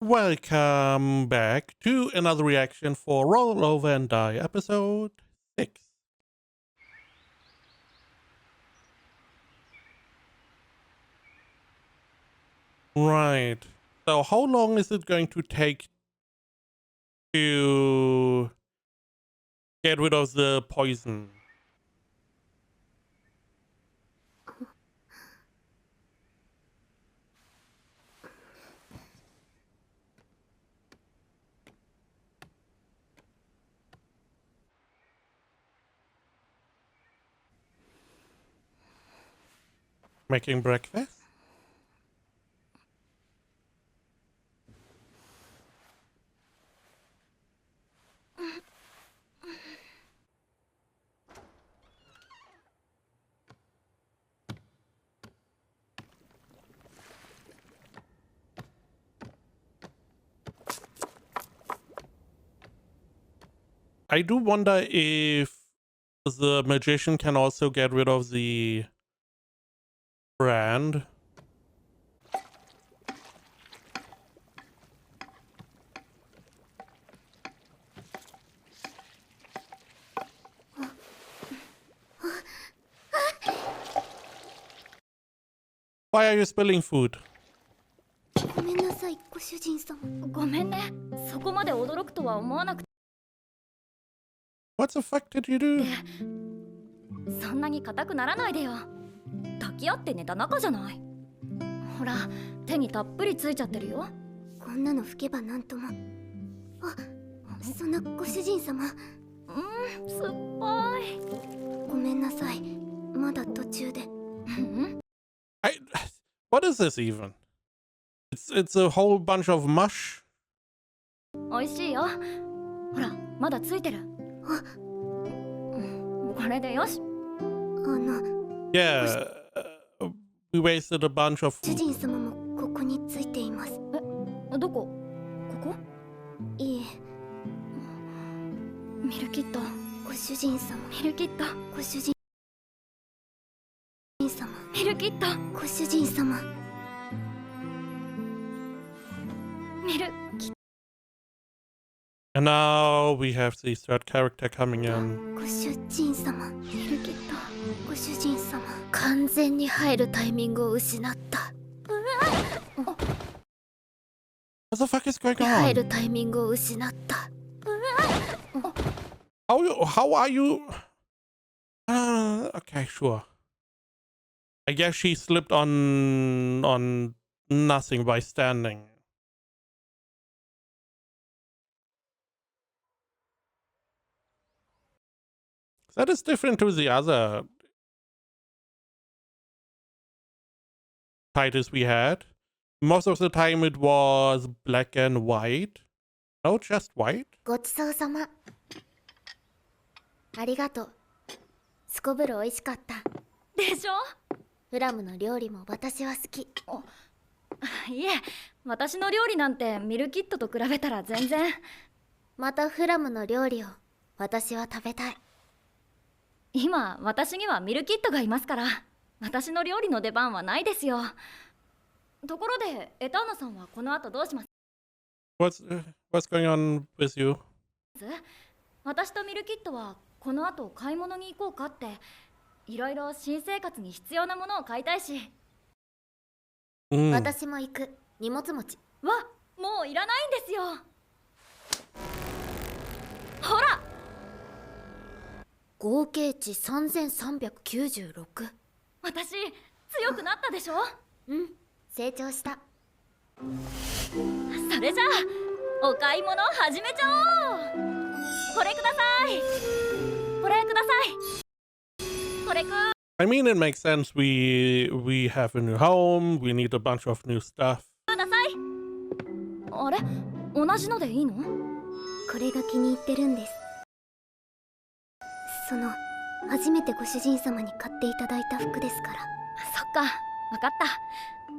Welcome back to another reaction for Roll Over and Die episode 6. Right. So how long is it going to take to get rid of the poison? Making breakfast? I do wonder if the magician can also get rid of the brand. Why are you spilling food? ごめんなさい、ご主人様。ごめんね。そこまで驚くとは思わなくて。 What the fuck did you do? そんなに硬くならないでよ。抱き合って寝た仲じゃない。ほら、手にたっぷりついちゃってるよ。こんなの吹けばなんとも。あ、そんなご主人様。酸っぱい。ごめんなさい、まだ途中で。What is this even? It's a whole bunch of mush. おいしいよ。ほら、まだついてる。これでよし。Yeah, we wasted a bunch of 主 food. 人様もここについています。どこ？ここ？いえ、ミルキット。ご主人様。ミルキット。ご主人様。ミルキット。ご主人様。ミル。 And now we have the third character coming in. ご主人様。ミルキット。ご主人様。完全に入るタイミングを失った。 What the fuck is going 入 on? るタイミングを失った。 How are you? Okay, sure. I guess she slipped on nothing by standing. That is different to the other titles we had. Most of the time it was black and white. No, just white. ごちそうさま。ありがとう。すこぶる美味しかった。でしょ？フラムの料理も私は好き。いえ、私の料理なんてミルキットと比べたら全然。またフラムの料理を私は食べたい。今、私にはミルキットがいますから、私の料理の出番はないですよ。ところで、エターナさんはこの後どうします？ What's going on with you? 私とミルキットはこの後買い物に行こうかって、いろいろ新生活に必要なものを買いたいし。私も行く。荷物持ち。わ、もういらないんですよ。ほら、合計値3396。私強くなったでしょ？うん、成長した。それじゃあお買い物始めちゃおう。これください。これください。これく。I mean, it makes sense. We have a new home. We need a bunch of new stuff. ください。あれ、同じのでいいの？これが気に入ってるんです。初めてご主人様に買っていただいた服ですから。そっか、わかった。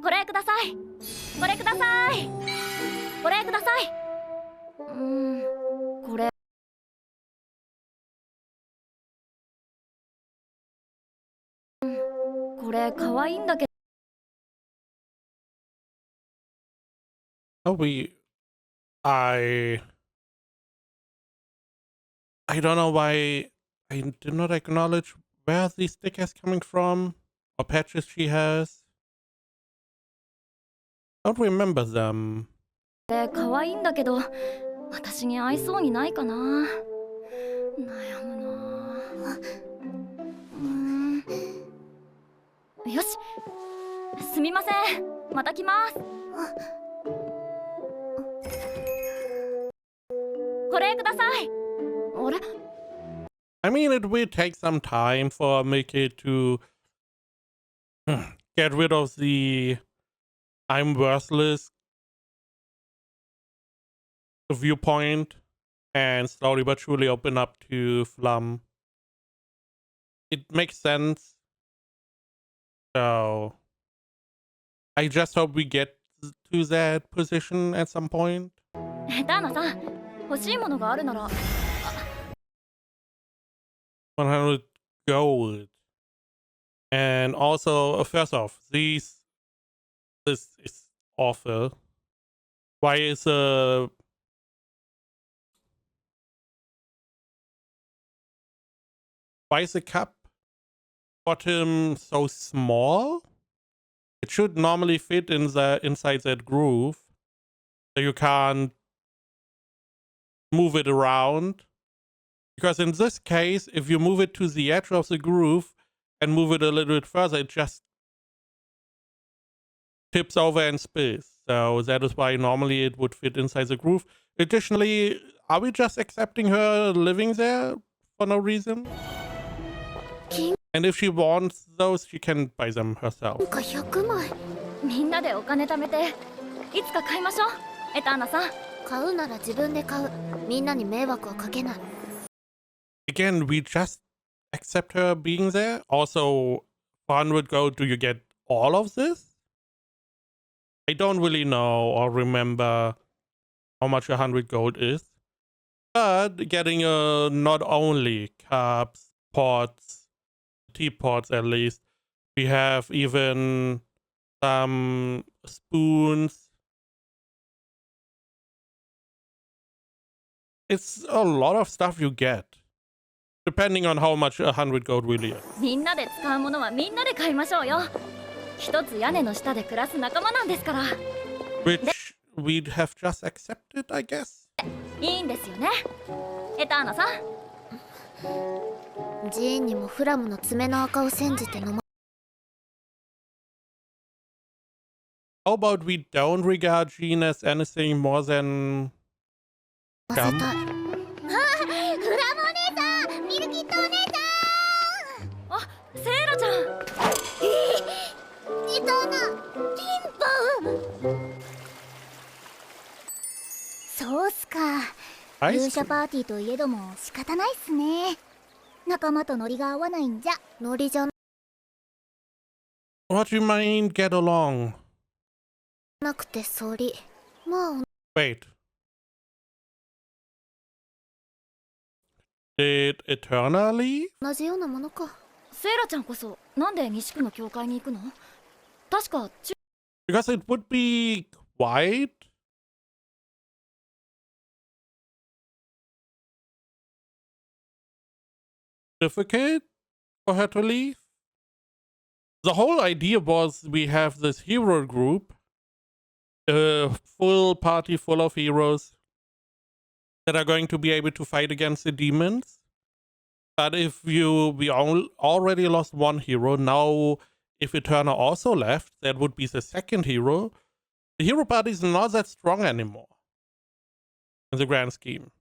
これください。これください。これください。これ。これかわいいんだけど。Oh, I don't know why I did not acknowledge where these stickers coming from or patches she has. Don't remember them. 可愛いんだけど、私に合いそうにないかな。悩むな。よし。すみません。また来ます。これください。あれ？ I mean, it will take some time for Mickey to get rid of the I'm worthless viewpoint and slowly but surely open up to Flum. It makes sense. So I just hope we get to that position at some point. エターナさん、欲しいものがあるなら。100 gold. And also, first off, this is awful. Why is a cup bottom so small? It should normally fit in inside that groove, so you can't move it around. Because in this case, if you move it to the edge of the groove and move it a little bit further, it just tips over and spills. So that is why normally it would fit inside the groove. Additionally, are we just accepting her living there for no reason? And if she wants those, she can buy them herself. 100枚。みんなでお金貯めて、いつか買いましょう。エターナさん。買うなら自分で買う。みんなに迷惑はかけない。Again, we just accept her being there. Also, 400 gold, do you get all of this? I don't really know or remember how much 100 gold is. But getting not only cups, pots, teapots at least, we have even some spoons. It's a lot of stuff you get. Depending on how much 100 gold really is. みんなで使うものはみんなで買いましょうよ。一つ屋根の下で暮らす仲間なんですから。Which we'd have just accepted, I guess. いいんですよね。エターナさん。ジーンにもフラムの爪の垢を煎じて飲ま。How about we don't regard Jean as anything more than せたい。フラムお姉さん、ミルキットお姉さん。あ、セイラちゃん。いたな、ピンポン。そうっすか。勇者パーティーといえども仕方ないっすね。仲間とノリが合わないんじゃ。ノリじゃ What do you mean get along? なくてそり。まあ。Wait. Did Eterna leave? 同じようなものか。セイラちゃんこそなんで西区の教会に行くの？確か Because it would be quite difficult for her to leave. The whole idea was we have this hero group, a full party full of heroes that are going to be able to fight against the demons. But if we already lost one hero, now if Eterna also left, that would be the second hero. The hero party is not that strong anymore in the grand scheme.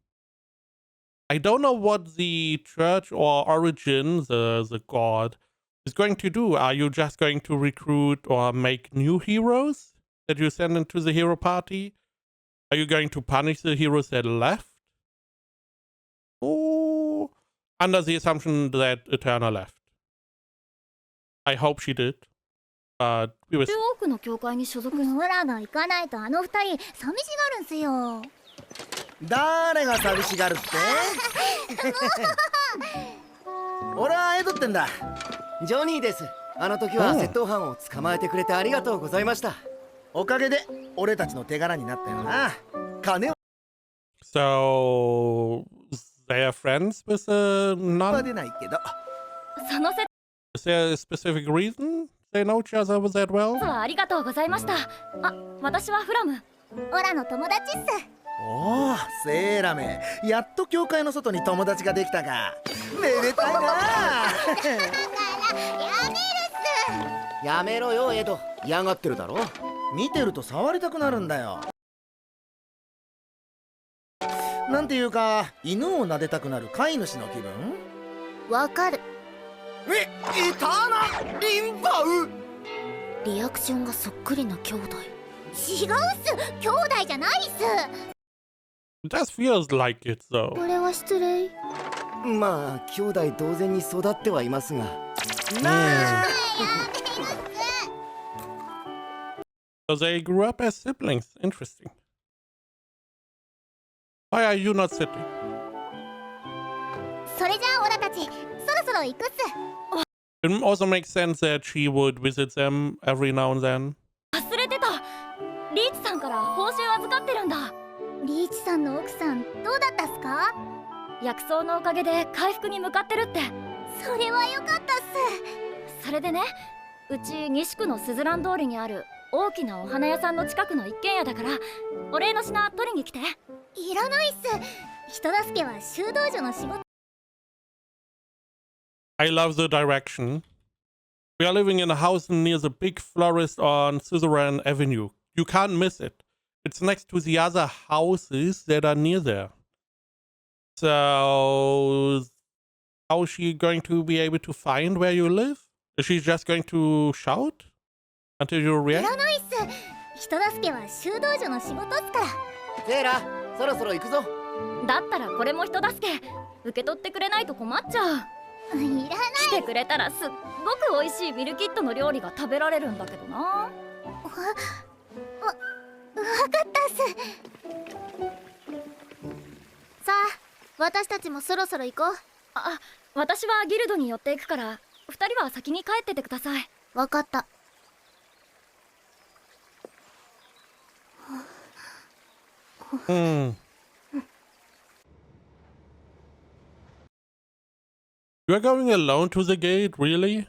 I don't know what the church or origin, the god, is going to do. Are you just going to recruit or make new heroes that you send into the hero party? Are you going to punish the heroes that left? Oh, under the assumption that Eterna left. I hope she did. But we will. 中央区の教会に所属。村が行かないとあの二人寂しがるんすよ。誰が寂しがるって俺はエドってんだ。ジョニーです。あの時は窃盗犯を捕まえてくれてありがとうございました。おかげで俺たちの手柄になったよな。金を So they are friends with a は nun? 出ないけど。その説 Is there a specific reason they know each other that well? はありがとうございました。あ、私はフラム。オラの友達っす。おお、セーラメ。やっと教会の外に友達ができたか。めでたいな。やめろよ、エド。嫌がってるだろ。見てると触りたくなるんだよ。なんていうか、犬を撫でたくなる飼い主の気分。わかる。エターナリンバウ。リアクションがそっくりな兄弟。違うっす。兄弟じゃないっす。 It just feels like it though. これは失礼。まあ兄弟同然に育ってはいますが。So they grew up as siblings. Interesting. Why are you not sitting? それじゃあオラたちそろそろ行くっす。 It also makes sense that she would visit them every now and then. 忘れてた。リーチさんから報酬預かってるんだ。リーチさんの奥さんどうだったっすか？薬草のおかげで回復に向かってるって。それはよかったっそれでね、うち西区のスズラン通りにある大きなお花屋さんの近くの一軒家だから、お礼の品取りに来て。す。いらないっす。人助けは修道女の仕事。 I love the direction. We are living in a house near the big florist on Suzerain Avenue. You can't miss it. It's next to the other houses that are near there. So, how is she going to be able to find where you live? Is she just going to shout until you い react? らないっす。人助けは修道女の仕事っすから。セーラ、そろそろ行くぞ。だったらこれも人助け。受け取ってくれないと困っちゃう。いらない。来てくれたらすっごく美味しいミルキットの料理が食べられるんだけどな。わかったっす。さあ、私たちもそろそろ行こう。あ、私はギルドに寄っていくから、二人は先に帰っててください。わかった。Hmm. You're going alone to the gate, really?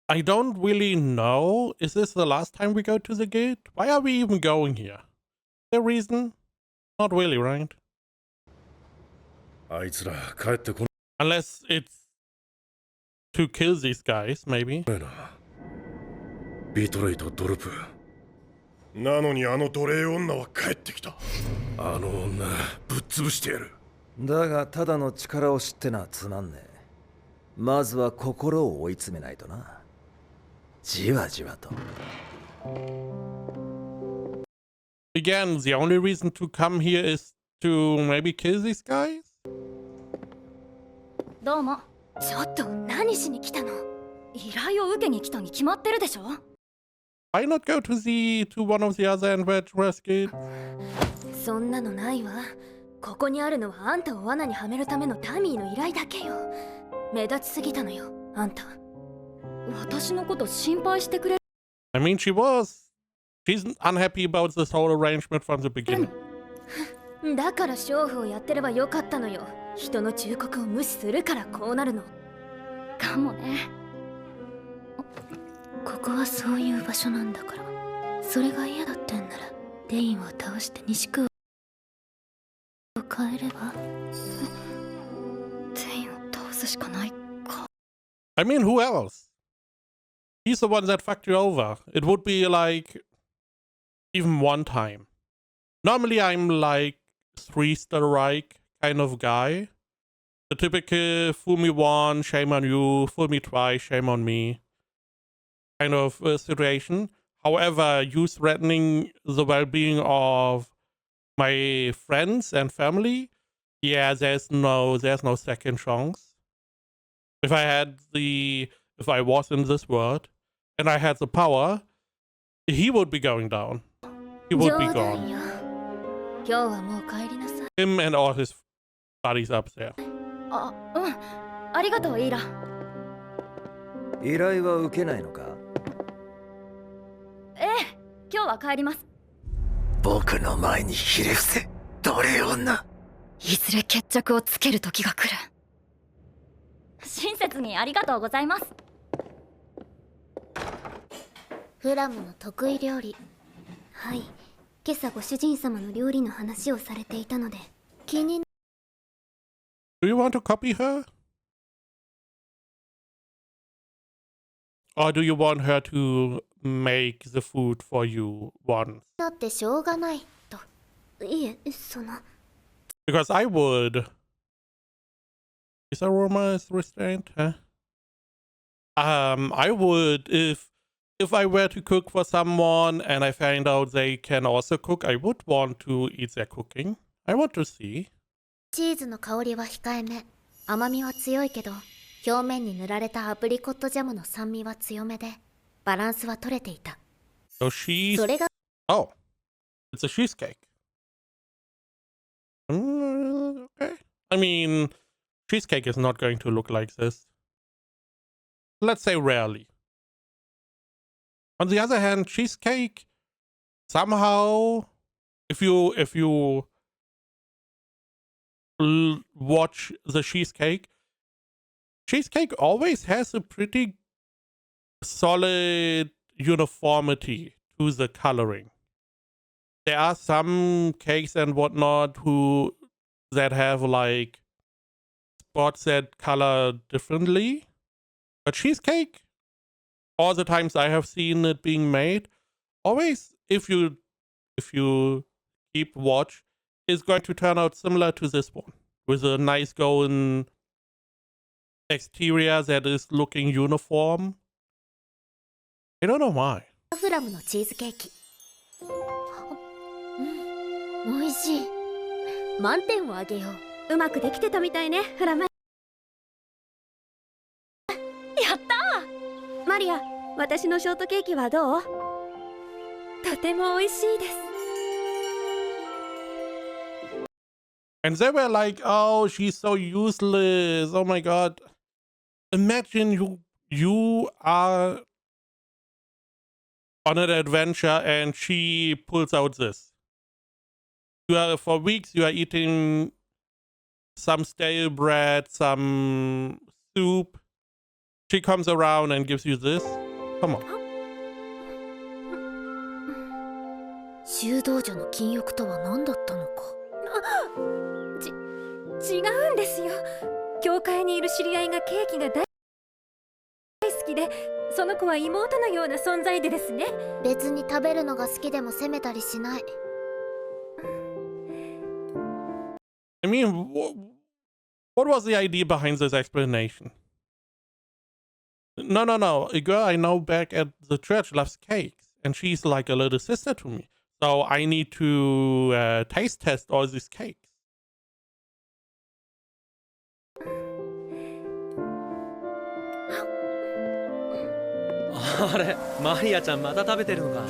I don't really know. Is this the last time we go to the gate? Why are we even going here? Is there a reason? Not really, right? あいつら帰ってこ Unless it's to kill these guys, maybe. ないな。ビトレイとドルプ。なのにあの奴隷女は帰ってきた。あの女ぶっ潰してやる。だがただの力を知ってなつまんねえ。まずは心を追い詰めないとな。じわじわと。Again, the only reason to come here is to maybe kill these guys? どうも。ちょっと何しに来たの？依頼を受けに来たに決まってるでしょ。Why not go to one of the other and rescue? そんなのないわ。ここにあるのはあんたを罠にはめるためのタミーの依頼だけよ。目立ちすぎたのよ、あんた。私のこと心配してくれる。I mean, she's unhappy about this whole arrangement from the beginning. だから娼婦をやってればよかったのよ。人の忠告を無視するからこうなるの。かもね。ここはそういう場所なんだから。それが嫌だってんならデインを倒して西区を変えれば。デインを倒すしかないか。 I mean, who else? He's the one that fucked you over. It would be like even one time. Normally, I'm like 3-star Reich kind of guy. The typical fool me once, shame on you, fool me twice, shame on me kind of situation. However, you threatening the well-being of my friends and family, yeah, there's no second chance. If I was in this world and I had the power, he would be going down. He would be 冗談 gone. よ。今日はもう帰りなさい。 Him and all his buddies up there. あ、うん。ありがとう、イーラ。依頼は受けないのか？ええ、今日は帰ります。僕の前にひれ伏せ、奴隷女。いずれ決着をつける時が来る。親切にありがとうございます。フラムの得意料理。はい。今朝ご主人様の料理の話をされていたので気に。 Do you want to copy her? Or do you want her to make the food for you once? だってしょうがないと。いえ、その Because I would. Is aroma is restrained? Huh? I would if I were to cook for someone and I find out they can also cook, I would want to eat their cooking. I want to see. チーズの香りは控えめ。甘みは強いけど、表面に塗られたアプリコットジャムの酸味は強めで、バランスは取れていた。So she's. それが Oh, it's a cheesecake. Okay. I mean, cheesecake is not going to look like this. Let's say rarely. On the other hand, cheesecake somehow, if you watch the cheesecake always has a pretty solid uniformity to the coloring. There are some cakes and whatnot that have like spots that color differently, but cheesecake, all the times I have seen it being made, always if you keep watch, is going to turn out similar to this one, with a nice golden exterior that is looking uniform. I don't know why. フラムのチーズケーキ。美味しい。満点をあげよう。うまくできてたみたいね、フラム。やったマリア、私のショートケーキはどう？とても美味しいです。 And they were like, "Oh, she's so useless. Oh my god. Imagine you are on an adventure and she pulls out this. For weeks you are eating some stale bread, some soup. She comes around and gives you this. Come on." 修道女の禁欲とは何だったのか。違うんですよ。教会にいる知り合いがケーキが大好きで、その子は妹のような存在でですね。別に食べるのが好きでも責めたりしない。I mean, what was the idea behind this explanation? No. A girl I know back at the church loves cakes, and she's like a little sister to me. So I need to taste test all these cakes. あれ、マリアちゃんまた食べてるのか。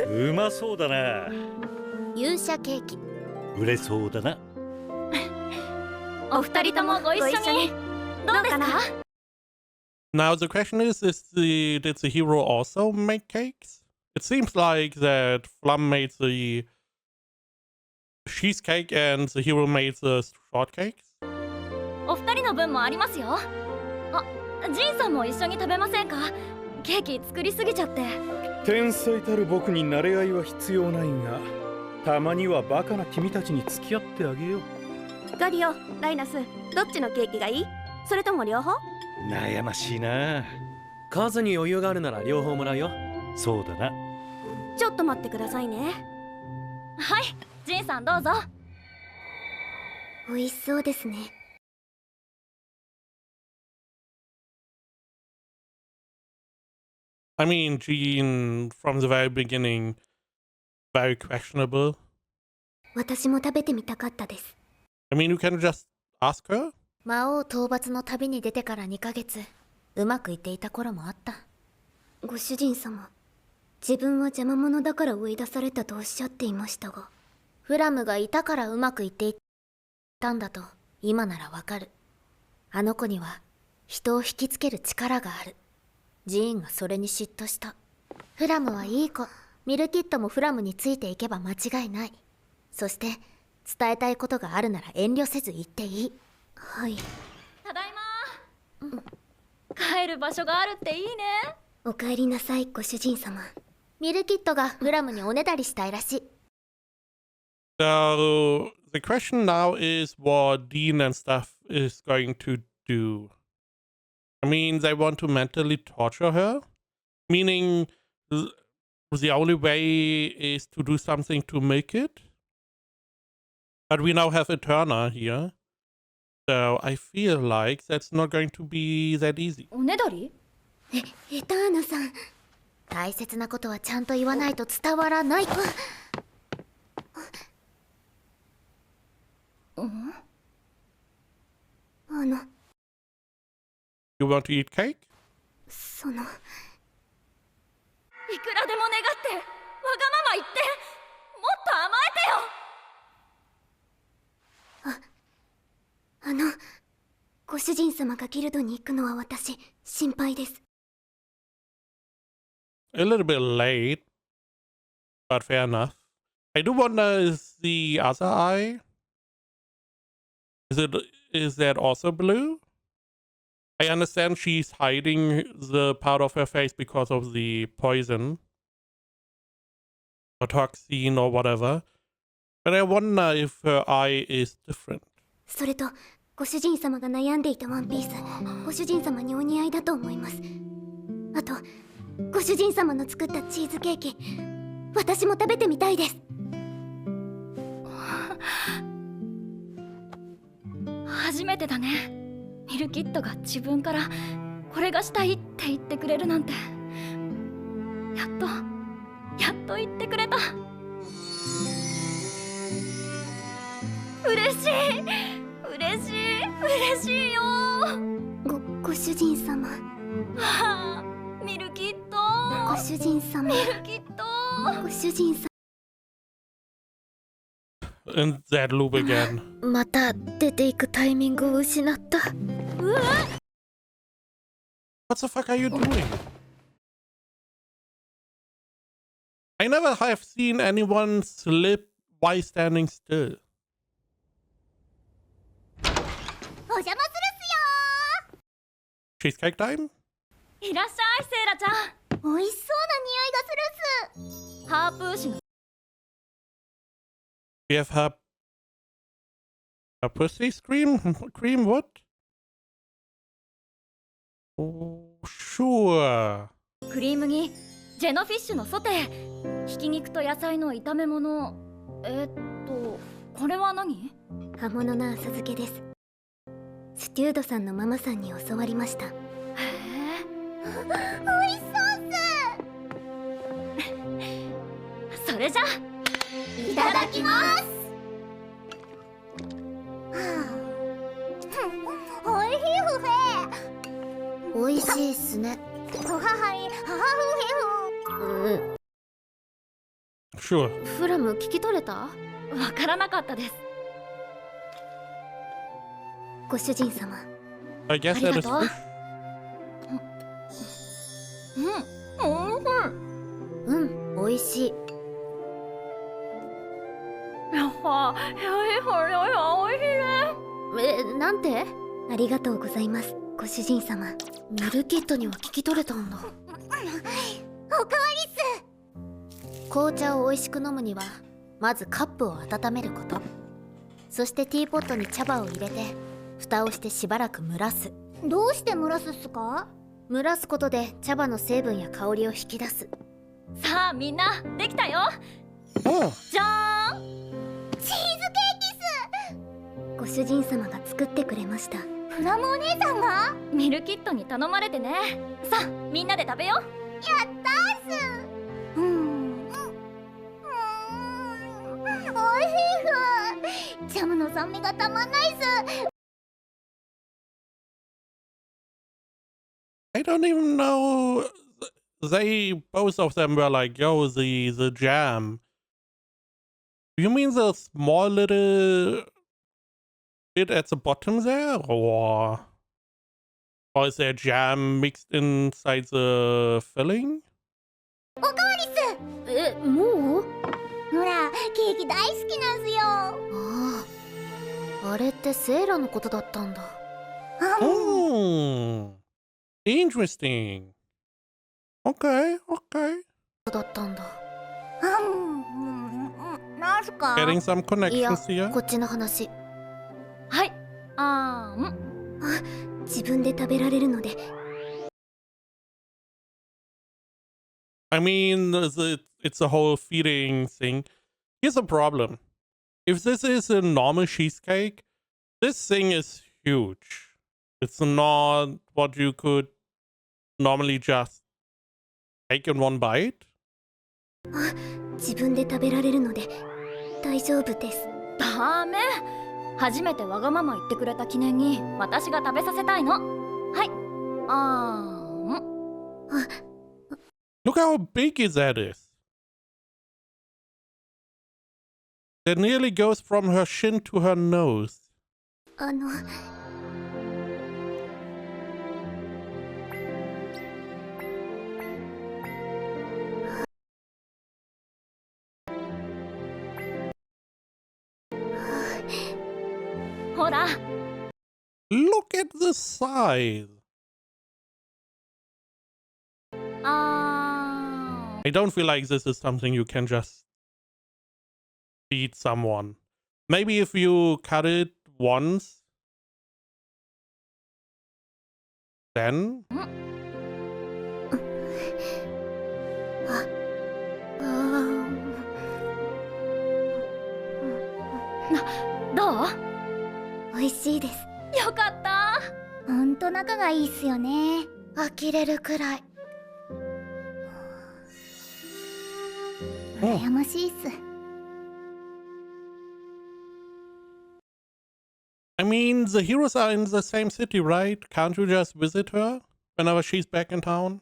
うまそうだな。勇者ケーキ。売れそうだな。お二人ともご一緒に。どうですか？ Now the question is did the hero also make cakes? It seems like that Flum made the cheesecake and the hero made the shortcakes. お二人の分もありますよ。あ、ジンさんも一緒に食べませんか？ケーキ作りすぎちゃって。天才たる僕に慣れ合いは必要ないが、たまにはバカな君たちに付き合ってあげよう。ガリオ、ライナス、どっちのケーキがいい？それとも両方？悩ましいな。数に余裕があるなら両方もらうよ。そうだな。ちょっと待ってくださいね。はい、ジンさんどうぞ。美味しそうですね。I mean, Jean, from the very beginning, very questionable. 私も食べてみたかったです。I mean, you can just ask her. 魔王討伐の旅に出てから2ヶ月、うまくいっていた頃もあった。ご主人様、自分は邪魔者だから追い出されたとおっしゃっていましたが、フラムがいたからうまくいっていったんだと今ならわかる。あの子には人を引きつける力がある。ジーンがそれに嫉妬した。フラムはいい子。ミルキットもフラムについていけば間違いない。そして伝えたいことがあるなら遠慮せず言っていい。はい。ただいま。帰る場所があるっていいね。お帰りなさい、ご主人様。ミルキットがフラムにおねだりしたいらしい。So the question now is what Dean and stuff is going to do. I mean, they want to mentally torture her, meaning the only way is to do something to make it. But we now have Eterna here, so I feel like that's not going to be that easy. おねだり？エターナさん、大切なことはちゃんと言わないと伝わらない。You want to eat cake? その。いくらでも願ってわがまま言ってもっと甘えてよ。ご主人様がギルドに行くのは私、心配です。A little bit late, but fair enough. I do wonder, is the other eye? Is that also blue? I understand she's hiding the part of her face because of the poison or toxin or whatever. But I wonder if her eye is different. それと、ご主人様が悩んでいたワンピース、ご主人様にお似合いだと思います。あと、ご主人様の作ったチーズケーキ、私も食べてみたいです。初めてだね。ミルキットが自分からこれがしたいって言ってくれるなんて。やっと言ってくれた。嬉しいよ。ご主人様。ミルキット。ご主人様。ミルキット。ご主人様。And that loop again. また出ていくタイミングを失った。What the fuck are you doing? I never have seen anyone slip while standing still. お邪魔するっすよ Cheesecake time? いらっしゃい、セイラちゃん。美味しそうな匂いがするっす。ハープーシの We have her pussy cream? Cream what? Oh, sure. クリーム煮、ジェノフィッシュのソテー、ひき肉と野菜の炒め物。これは何？葉物の浅漬けです。スチュードさんのママさんに教わりました。へえ。美味しそうっす。それじゃいただきます。おいしいふへ。おいしいっすね。おははい母ふへふ。Sure. フラム聞き取れた？わからなかったです。ご主人様。I guess that is fish. おいしい。なんて？ありがとうございます、ご主人様。ミルキットには聞き取れたんだ。おかわりっす。紅茶を美味しく飲むにはまずカップを温めること、そしてティーポットに茶葉を入れて蓋をしてしばらく蒸らす。どうして蒸らすっすか？蒸らすことで茶葉の成分や香りを引き出す。さあみんなできたよ。じゃーん。チーズケーキっす。ご主人様が作ってくれました。フラムお姉さんが？ミルキットに頼まれてね。さあみんなで食べよう。やったーっす。おいしいっす。ジャムの酸味がたまんないっす。I don't even know. Both of them were like, yo, the jam. Do you mean the small little bit at the bottom there? Or is there jam mixed inside the filling? おかわりっす。もう？ほらケーキ大好きなんすよ。あれってセイラのことだったんだ。Oh, interesting. Okay, okay. だったんだ。なんすか？ Getting some いや、 connections here. こっちの話。はい。自分で食べられるので。I mean, it's a whole feeding thing. Here's a problem. If this is a normal cheesecake, this thing is huge. It's not what you could normally just take in one bite. 自分で食べられるので大丈夫です。ダメ。初めてわがまま言ってくれた記念に私が食べさせたいの。はい。Look how big that is. It nearly goes from her shin to her nose. ほら。Look at the size. I don't feel like this is something you can just feed someone. Maybe if you cut it once, then? どう？美味しいです。よかった。ほんと仲がいいっすよね。呆れるくらい。羨ましいっす。I mean, the heroes are in the same city, right? Can't you just visit her whenever she's back in town?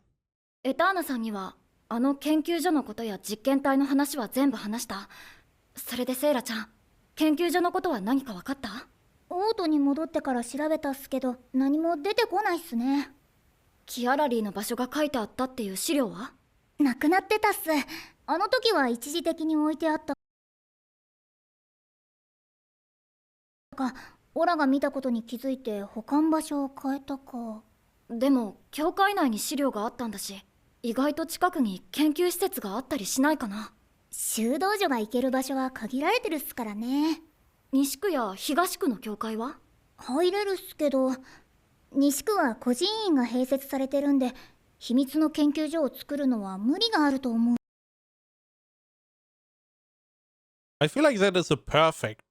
エターナさんにはあの研究所のことや実験体の話は全部話した。それでセイラちゃん、研究所のことは何か分かった？オートに戻ってから調べたっすけど何も出てこないっすね。キアラリーの場所が書いてあったっていう資料は？なくなってたっす。あの時は一時的に置いてあったか、オラが見たことに気づいて保管場所を変えたか。でも教会内に資料があったんだし、意外と近くに研究施設があったりしないかな。修道女が行ける場所は限られてるっすからね。西区や東区の教会は？入れるっすけど、西区は孤児院が併設されてるんで秘密の研究所を作るのは無理があると思う。I feel like that is a perfect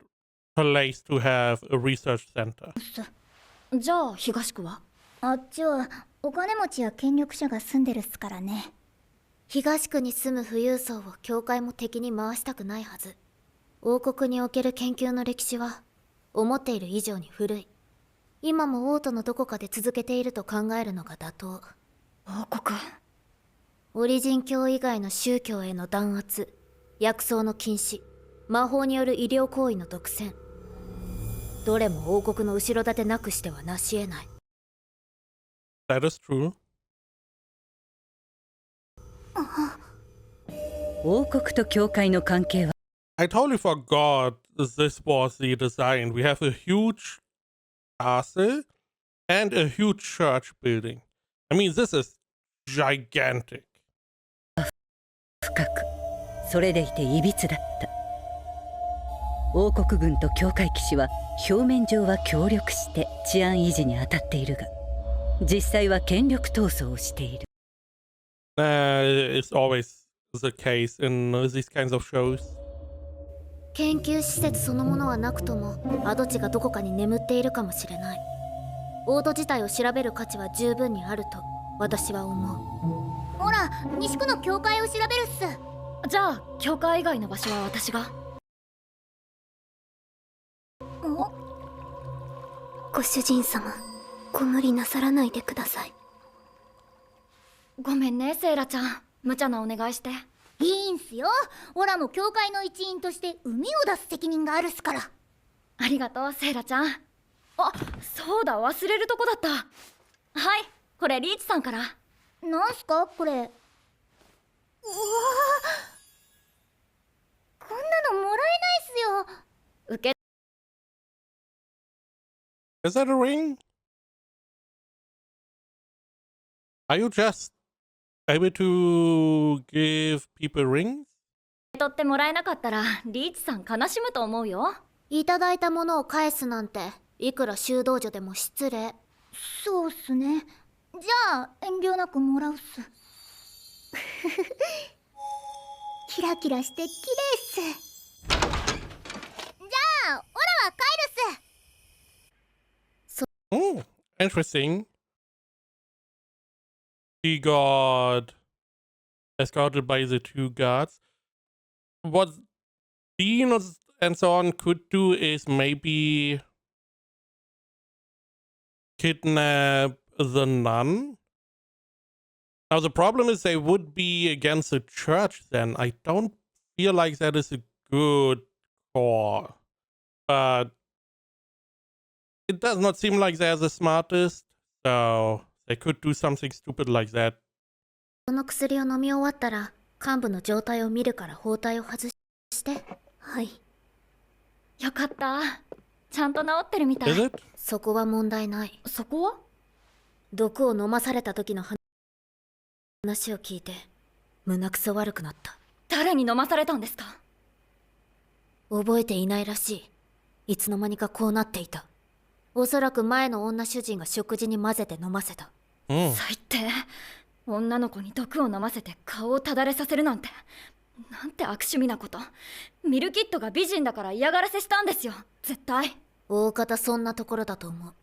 place to have a research center. じゃあ東区は？あっちはお金持ちや権力者が住んでるっすからね。東区に住む富裕層を教会も敵に回したくないはず。王国における研究の歴史は思っている以上に古い。今も王都のどこかで続けていると考えるのが妥当。王国。オリジン教以外の宗教への弾圧、薬草の禁止、魔法による医療行為の独占。どれも王国の後ろ盾なくしては成し得ない。That is true. 王国と教会の関係は I totally forgot this was the design. We have a huge castle and a huge church building. I mean, this is gigantic. 深く、それでいていびつだった。王国軍と教会騎士は表面上は協力して治安維持に当たっているが、実際は権力闘争をしている。It's always the case in these kinds of shows. 研究施設そのものはなくとも跡地がどこかに眠っているかもしれない。王都自体を調べる価値は十分にあると私は思う。ほら、西区の教会を調べるっす。じゃあ教会以外の場所は私が。ご主人様、ご無理なさらないでください。ごめんねセイラちゃん、無茶なお願いして。いいんすよ。オラも教会の一員として海を出す責任があるっすから。ありがとうセイラちゃん。あ、そうだ、忘れるとこだった。はい、これリーチさんから。なんすかこれ。うわ Is that a ring? Are you just able to give people rings? 取ってもらえなかったらリーチさん悲しむと思うよ。いただいたものを返すなんていくら修道女でも失礼。そうっすね。じゃあ遠慮なくもらうっす。キラキラして綺麗っす。じゃあオラは帰るっす。Oh, interesting. She got escorted by the two guards. What Dean and so on could do is maybe kidnap the nun. Now the problem is they would be against the church then. I don't feel like that is a good call. But it does not seem like they're the smartest, so they could do something stupid like that. この薬を飲み終わったら幹部の状態を見るから包帯を外して。はい。よかった。ちゃんと治ってるみたい。Is it? そこは問題ない。そこは？毒を飲まされた時の話を聞いて胸くそ悪くなった。誰に飲まされたんですか？覚えていないらしい。いつの間にかこうなっていた。おそらく前の女主人が食事に混ぜて飲ませた。Mm. 最低。女の子に毒を飲ませて顔をただれさせるなんて。なんて悪趣味なこと。ミルキッドが美人だから嫌がらせしたんですよ。絶対。大方そんなところだと思う。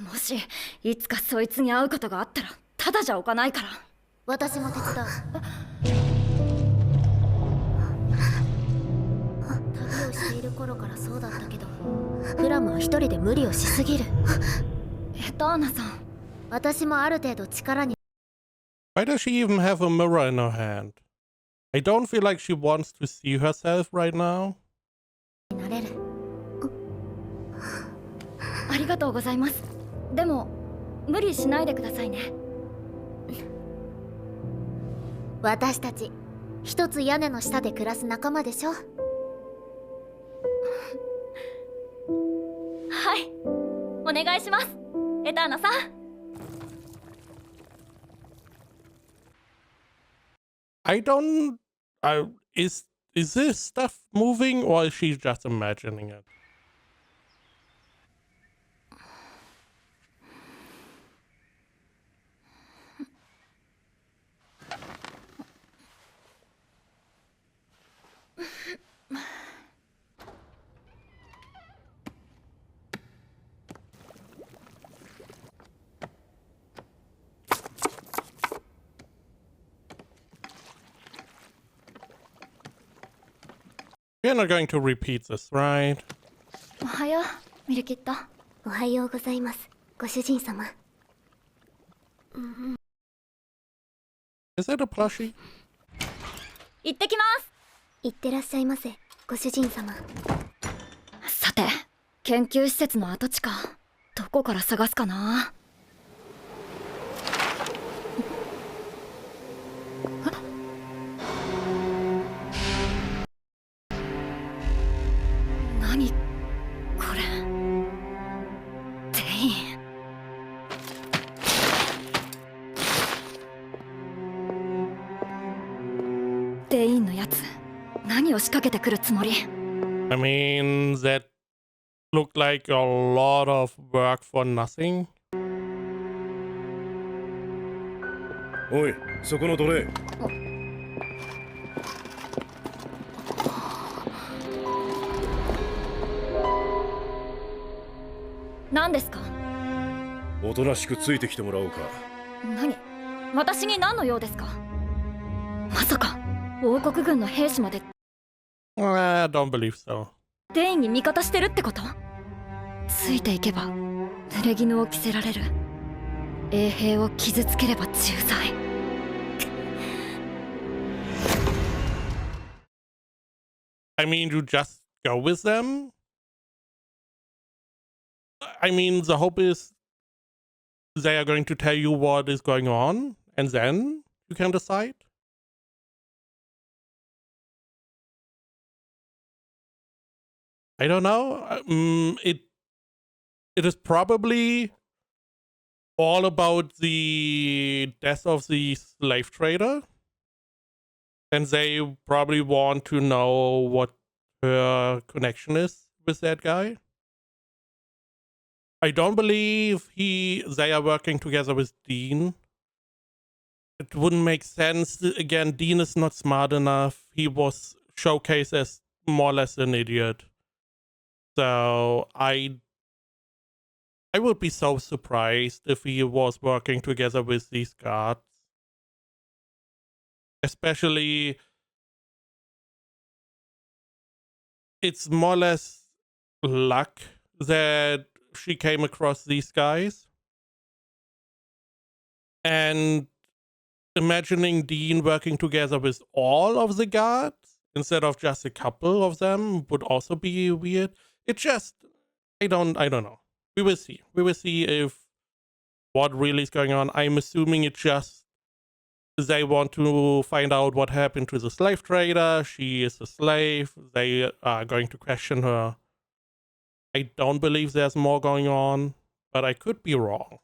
もしいつかそいつに会うことがあったらただじゃおかないから。私も手伝う。旅をしている頃からそうだったけど、プラムは一人で無理をしすぎる。エターナさん。私もある程度力に。Why does she even have a mirror in her hand? I don't feel like she wants to see herself right now. なれる。ありがとうございます。でも無理しないでくださいね。私たち一つ屋根の下で暮らす仲間でしょ。はい、お願いします。エターナさん。I don't. Is this stuff moving or is she just imagining it? We're not going to repeat this, right? おはよう、ミルキッド。おはようございます、ご主人様。Is that a plushie? 行ってきます。いってらっしゃいませ、ご主人様。さて、研究施設の跡地か。どこから探すかな。何これ。デイン。デインのやつ、何を仕掛けてくるつもり？ I mean, that looked like a lot of work for nothing. おい、そこの奴隷。何ですか？おとなしくついてきてもらおうか。何？私に何の用ですか？まさか王国軍の兵士まで I don't believe so. デインに味方してるってこと？ついていけば濡れ衣を着せられる。衛兵を傷つければ重罪。I mean, you just go with them? I mean, the hope is they are going to tell you what is going on, and then you can decide. I don't know. It it is probably all about the death of the slave trader. And they probably want to know what her connection is with that guy. I don't believe they are working together with Dean. It wouldn't make sense. Again, Dean is not smart enough. He was showcased as more or less an idiot. So I would be so surprised if he was working together with these guards. Especially, it's more or less luck that she came across these guys. And imagining Dean working together with all of the guards instead of just a couple of them would also be weird. It just, I don't know. We will see. We will see if what really is going on. I'm assuming it just they want to find out what happened to the slave trader. She is a slave. They are going to question her. I don't believe there's more going on, but I could be wrong.